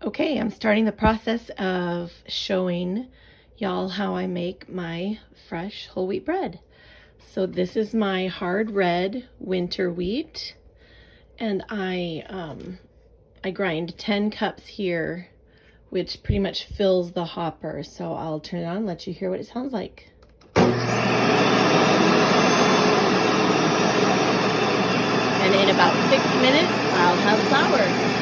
Okay, I'm starting the process of showing y'all how I make my fresh whole wheat bread. So this is my hard red winter wheat, and I grind 10 cups here, which pretty much fills the hopper. So I'll turn it on and let you hear what it sounds like. And in about 6 minutes, I'll have flour.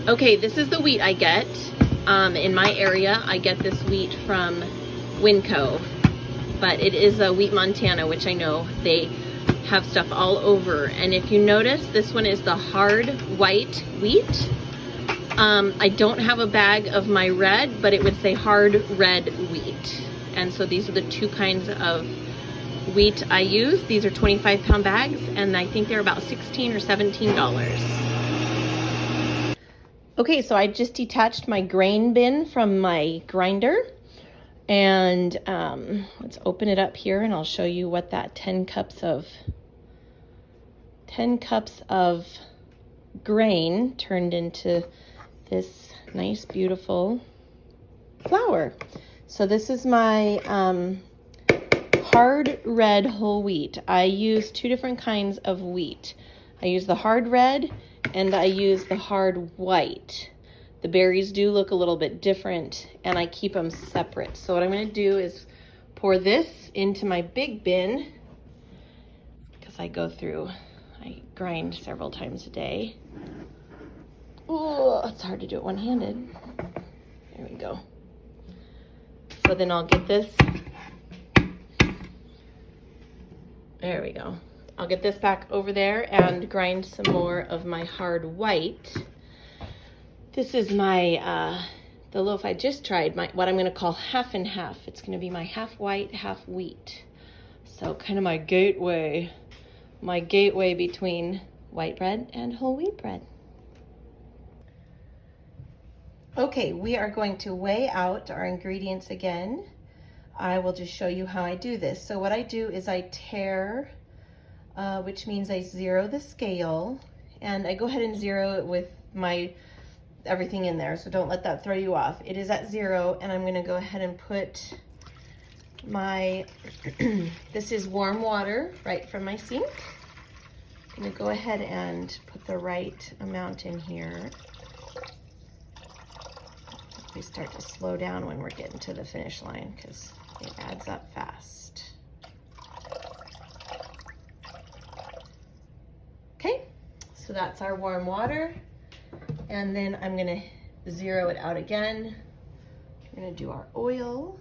Okay, this is the wheat I get. In my area, I get this wheat from Winco, but it is a Wheat Montana, which I know they have stuff all over. And if you notice, this one is the hard white wheat. I don't have a bag of my red, but it would say hard red wheat. And so these are the two kinds of wheat I use. These are 25-pound bags, and I think they're about $16 or $17. Okay, so I just detached my grain bin from my grinder, and let's open it up here and I'll show you what that 10 cups of grain turned into this nice, beautiful flour. So this is my hard red whole wheat. I use two different kinds of wheat. I use the hard red and I use the hard white. The berries do look a little bit different, and I keep them separate. So what I'm going to do is pour this into my big bin, because I grind several times a day. Oh, it's hard to do it one-handed. There we go. So then I'll get this. There we go. I'll get this back over there and grind some more of my hard white. This is my, the loaf I just tried, what I'm gonna call half and half. It's gonna be my half white, half wheat. So kind of my gateway between white bread and whole wheat bread. Okay, we are going to weigh out our ingredients again. I will just show you how I do this. So what I do is I tare, which means I zero the scale, and I go ahead and zero it with my everything in there, so don't let that throw you off. It is at 0, and I'm gonna go ahead and put my, this is warm water right from my sink. I'm gonna go ahead and put the right amount in here. We start to slow down when we're getting to the finish line because it adds up fast. Okay, so that's our warm water. And then I'm gonna zero it out again. We're gonna do our oil.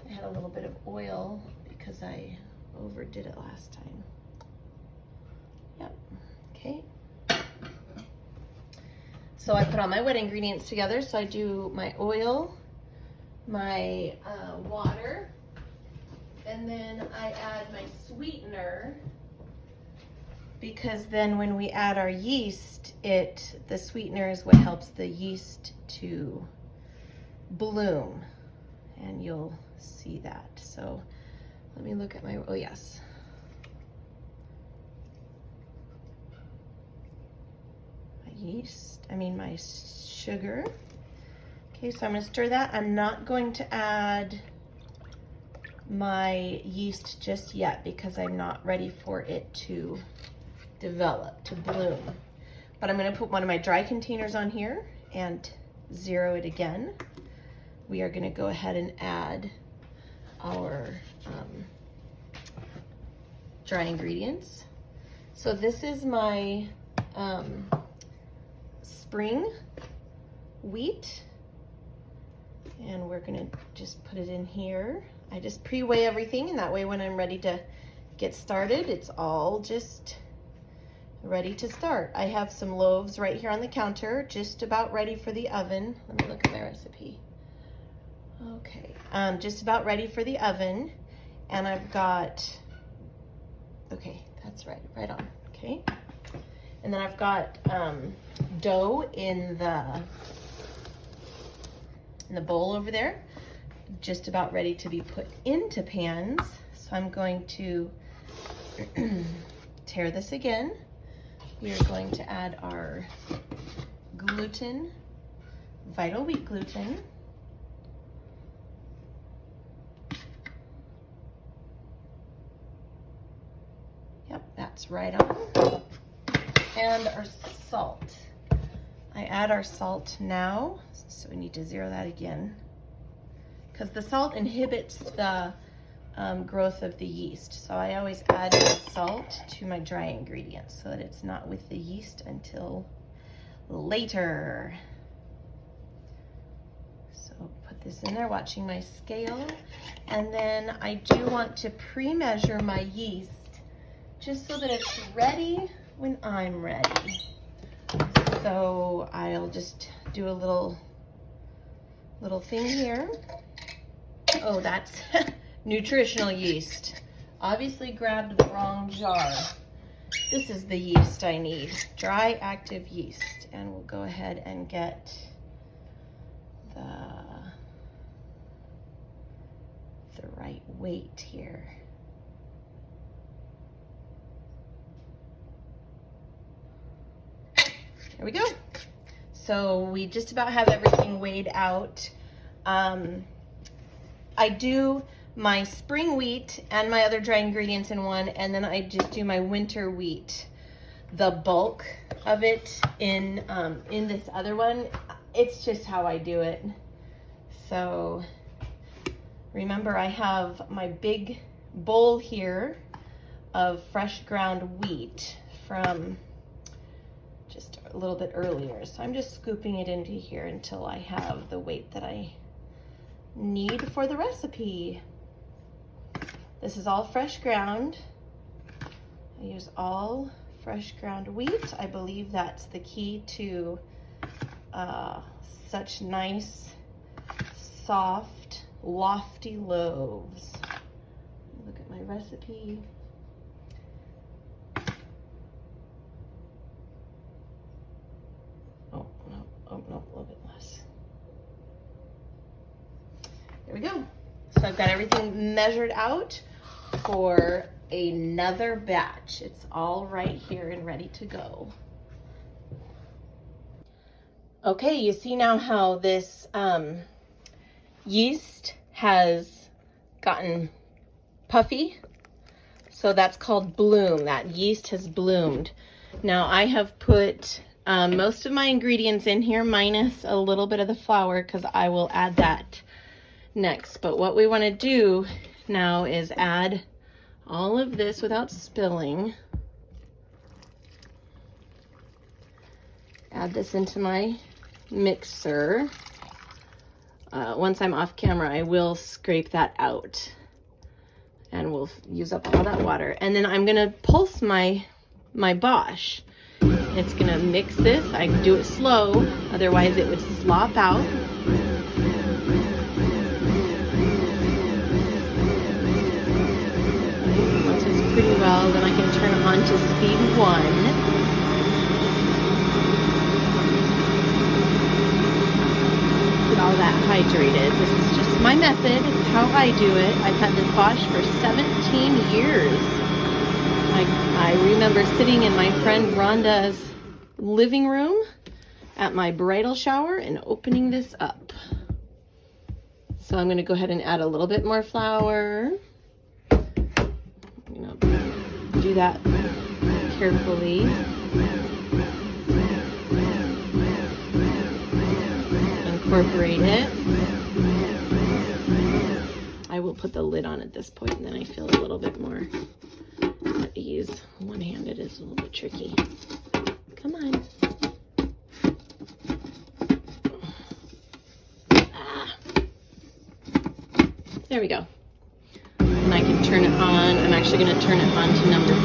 I had a little bit of oil because I overdid it last time. Yep, okay. So I put all my wet ingredients together. So I do my oil, my water, and then I add my sweetener, because then when we add our yeast, the sweetener is what helps the yeast to bloom, and you'll see that. So let me look at my, oh yes. My sugar. Okay, so I'm gonna stir that. I'm not going to add my yeast just yet because I'm not ready for it to develop, to bloom. But I'm gonna put one of my dry containers on here and zero it again. We are gonna go ahead and add our dry ingredients. So this is my spring wheat, and we're gonna just put it in here. I just pre-weigh everything, and that way when I'm ready to get started, it's all just ready to start. I have some loaves right here on the counter, just about ready for the oven. Let me look at my recipe. Okay, just about ready for the oven, and I've got, okay, that's right on, okay. And then I've got dough in the bowl over there. just about ready to be put into pans. So I'm going to tear this again. We are going to add our gluten, Vital Wheat gluten. Yep, that's right on. And our salt. I add our salt now, so we need to zero that again, because the salt inhibits the growth of the yeast. So I always add the salt to my dry ingredients so that it's not with the yeast until later. So put this in there, watching my scale. And then I do want to pre-measure my yeast just so that it's ready when I'm ready. So I'll just do a little thing here. Oh, that's nutritional yeast. Obviously grabbed the wrong jar. This is the yeast I need, dry active yeast. And we'll go ahead and get the right weight here. There we go. So we just about have everything weighed out. I do my spring wheat and my other dry ingredients in one, and then I just do my winter wheat, the bulk of it in this other one. It's just how I do it. So remember, I have my big bowl here of fresh ground wheat from just a little bit earlier. So I'm just scooping it into here until I have the weight that I need for the recipe. This is all fresh ground. I use all fresh ground wheat. I believe that's the key to such nice, soft, lofty loaves. Look at my recipe. Oh, no, a little bit less. There we go. So I've got everything measured out for another batch. It's all right here and ready to go. Okay, you see now how this yeast has gotten puffy? So that's called bloom. That yeast has bloomed. Now I have put most of my ingredients in here, minus a little bit of the flour, because I will add that next. But what we want to do now is add all of this without spilling. Add this into my mixer. Once I'm off camera, I will scrape that out and we'll use up all that water. And then I'm gonna pulse my Bosch. It's gonna mix this. I do it slow, otherwise it would slop out. Once it's pretty well, then I can turn it on to speed 1. Get all that hydrated. This is just my method. It's how I do it. I've had this Bosch for 17 years. I remember sitting in my friend Rhonda's living room at my bridal shower and opening this up. So I'm going to go ahead and add a little bit more flour. You know, do that carefully. Incorporate it. I will put the lid on at this point, and then I feel a little bit more at ease. One-handed is a little bit tricky. Come on. There we go. And I can turn it on. I'm actually going to turn it on to number 2.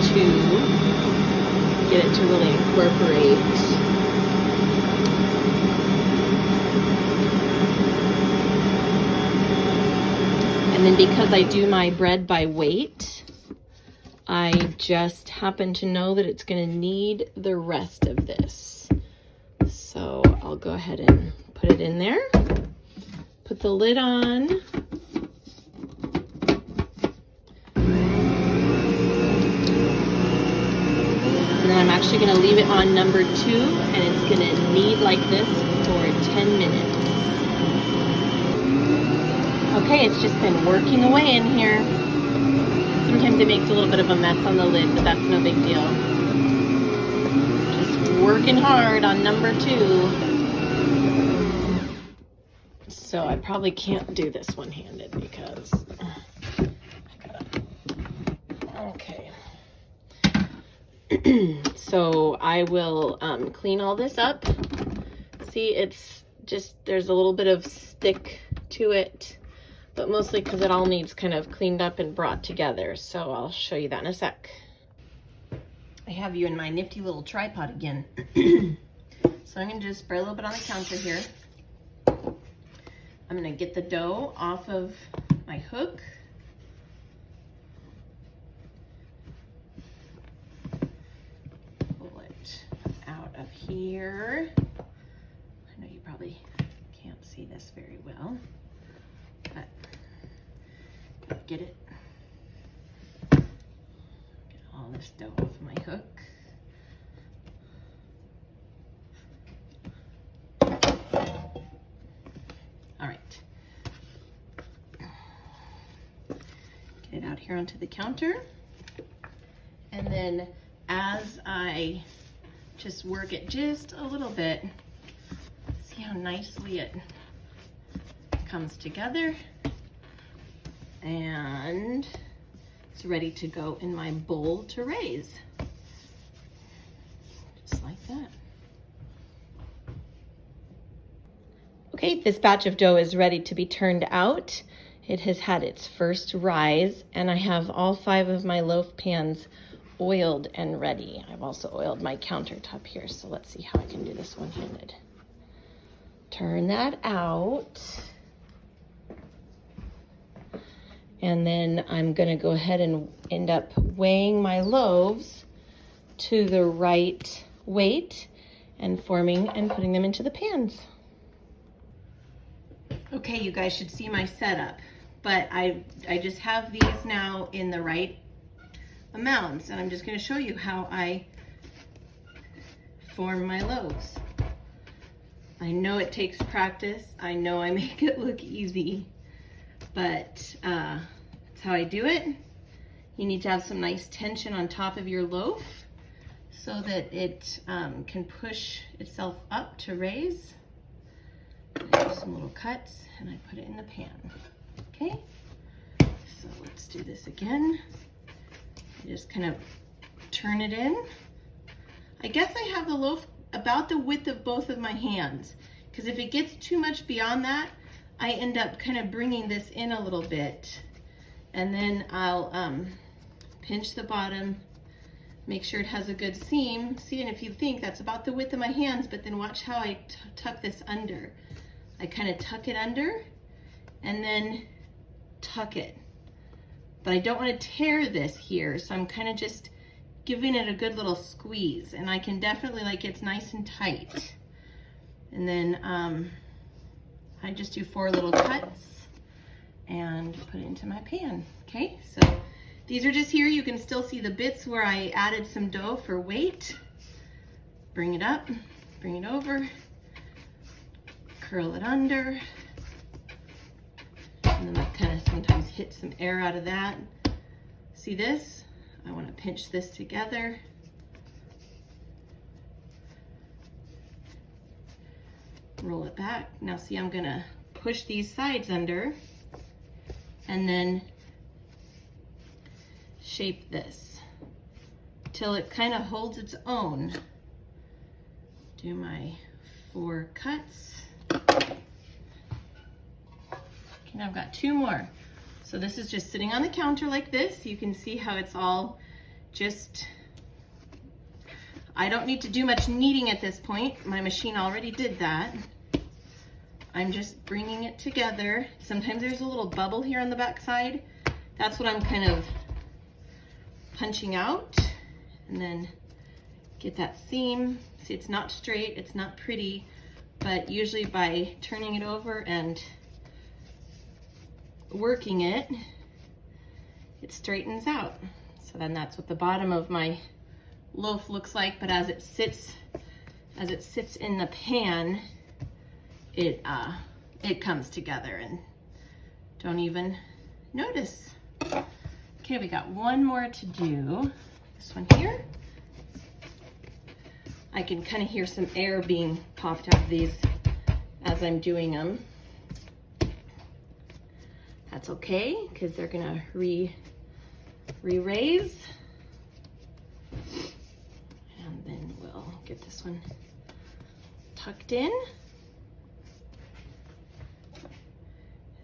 Get it to really incorporate. And then because I do my bread by weight, I just happen to know that it's going to need the rest of this. So I'll go ahead and put it in there. Put put the lid on. And then I'm actually gonna leave it on number 2, and it's gonna knead like this for 10 minutes. Okay, it's just been working away in here. Sometimes it makes a little bit of a mess on the lid, but that's no big deal. Just working hard on number 2. So I probably can't do this one-handed because okay. So I will clean all this up. See, it's just, there's a little bit of stick to it, but mostly because it all needs kind of cleaned up and brought together. So I'll show you that in a sec. I have you in my nifty little tripod again. So I'm gonna just spray a little bit on the counter here. I'm gonna get the dough off of my hook. Pull it out of here. I know you probably can't see this very well, but get it. Get all this dough off my hook. All right. Get it out here onto the counter. And then as I just work it just a little bit, see how nicely it comes together. And it's ready to go in my bowl to raise. Just like that. Okay, this batch of dough is ready to be turned out. It has had its first rise, and I have all 5 of my loaf pans oiled and ready. I've also oiled my countertop here, so let's see how I can do this one-handed. Turn that out. And then I'm gonna go ahead and end up weighing my loaves to the right weight and forming and putting them into the pans. Okay, you guys should see my setup, but I just have these now in the right amounts, and I'm just gonna show you how I form my loaves. I know it takes practice. I know I make it look easy, but that's how I do it. You need to have some nice tension on top of your loaf so that it can push itself up to raise. I do some little cuts and I put it in the pan. Okay, so let's do this again. I just kind of turn it in. I guess I have the loaf about the width of both of my hands, because if it gets too much beyond that, I end up kind of bringing this in a little bit, and then I'll pinch the bottom, make sure it has a good seam. See, and if you think that's about the width of my hands, but then watch how I tuck this under. I kind of tuck it under and then tuck it. But I don't want to tear this here, so I'm kind of just giving it a good little squeeze, and I can definitely, like, it's nice and tight. And then I just do 4 little cuts and put it into my pan. Okay, so these are just here. You can still see the bits where I added some dough for weight. Bring it up, bring it over, curl it under, and then I kind of sometimes hit some air out of that. See this? I want to pinch this together. Roll it back. Now see, I'm going to push these sides under and then shape this till it kind of holds its own. Do my 4 cuts. Okay, now I've got 2 more. So this is just sitting on the counter like this. You can see how it's all just, I don't need to do much kneading at this point. My machine already did that. I'm just bringing it together. Sometimes there's a little bubble here on the back side. That's what I'm kind of punching out, and then get that seam. See, it's not straight, it's not pretty, but usually by turning it over and working it, it straightens out. So then that's what the bottom of my loaf looks like, but as it sits in the pan, it comes together and don't even notice. Okay, we got one more to do. This one here. I can kind of hear some air being popped out of these as I'm doing them. That's okay, because they're gonna re-raise. And then we'll get this one tucked in.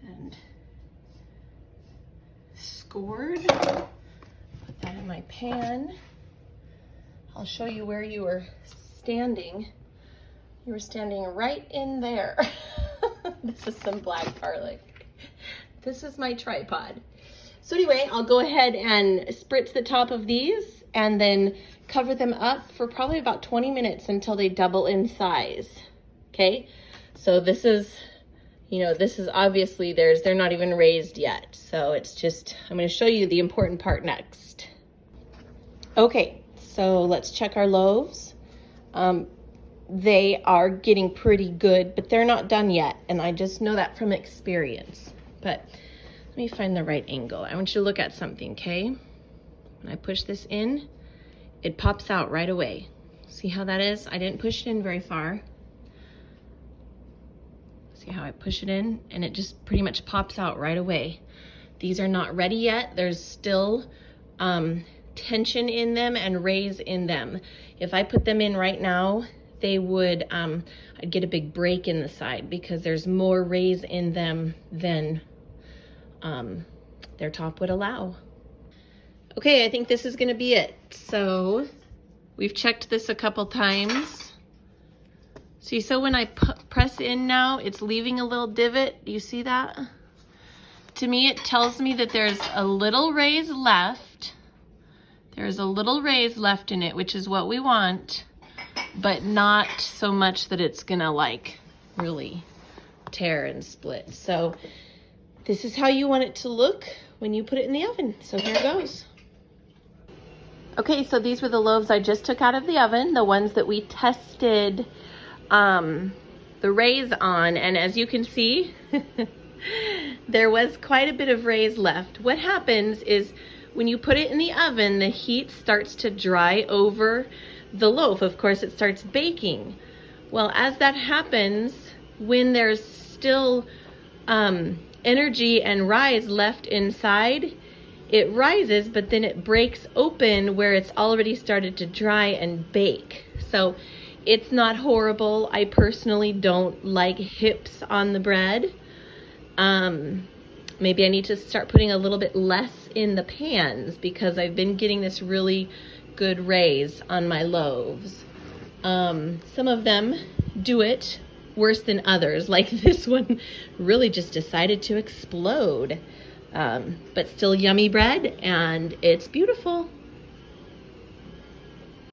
And scored. Put that in my pan. I'll show you where you were standing. You were standing right in there. This is some black garlic. This is my tripod. So anyway, I'll go ahead and spritz the top of these and then cover them up for probably about 20 minutes until they double in size. Okay, so this is, you know, this is obviously they're not even raised yet. So it's just, I'm going to show you the important part next. Okay, so let's check our loaves. They are getting pretty good, but they're not done yet. And I just know that from experience. But let me find the right angle. I want you to look at something, okay? When I push this in, it pops out right away. See how that is? I didn't push it in very far. See how I push it in? And it just pretty much pops out right away. These are not ready yet. There's still tension in them and raise in them. If I put them in right now, they would, I'd get a big break in the side because there's more raise in them than their top would allow. Okay, I think this is gonna be it. So we've checked this a couple times. See, so when I press in now, it's leaving a little divot. Do you see that? To me, it tells me that there's a little raise left. There's a little raise left in it, which is what we want, but not so much that it's gonna like really tear and split. So this is how you want it to look when you put it in the oven. So here it goes. Okay, so these were the loaves I just took out of the oven, the ones that we tested the raise on, and as you can see, there was quite a bit of raise left. What happens is when you put it in the oven, the heat starts to dry over the loaf. Of course, it starts baking. Well, as that happens, when there's still energy and rise left inside, it rises, but then it breaks open where it's already started to dry and bake. So it's not horrible. I personally don't like hips on the bread. Maybe I need to start putting a little bit less in the pans because I've been getting this really good raise on my loaves. Some of them do it worse than others, like this one really just decided to explode. But still yummy bread, and it's beautiful.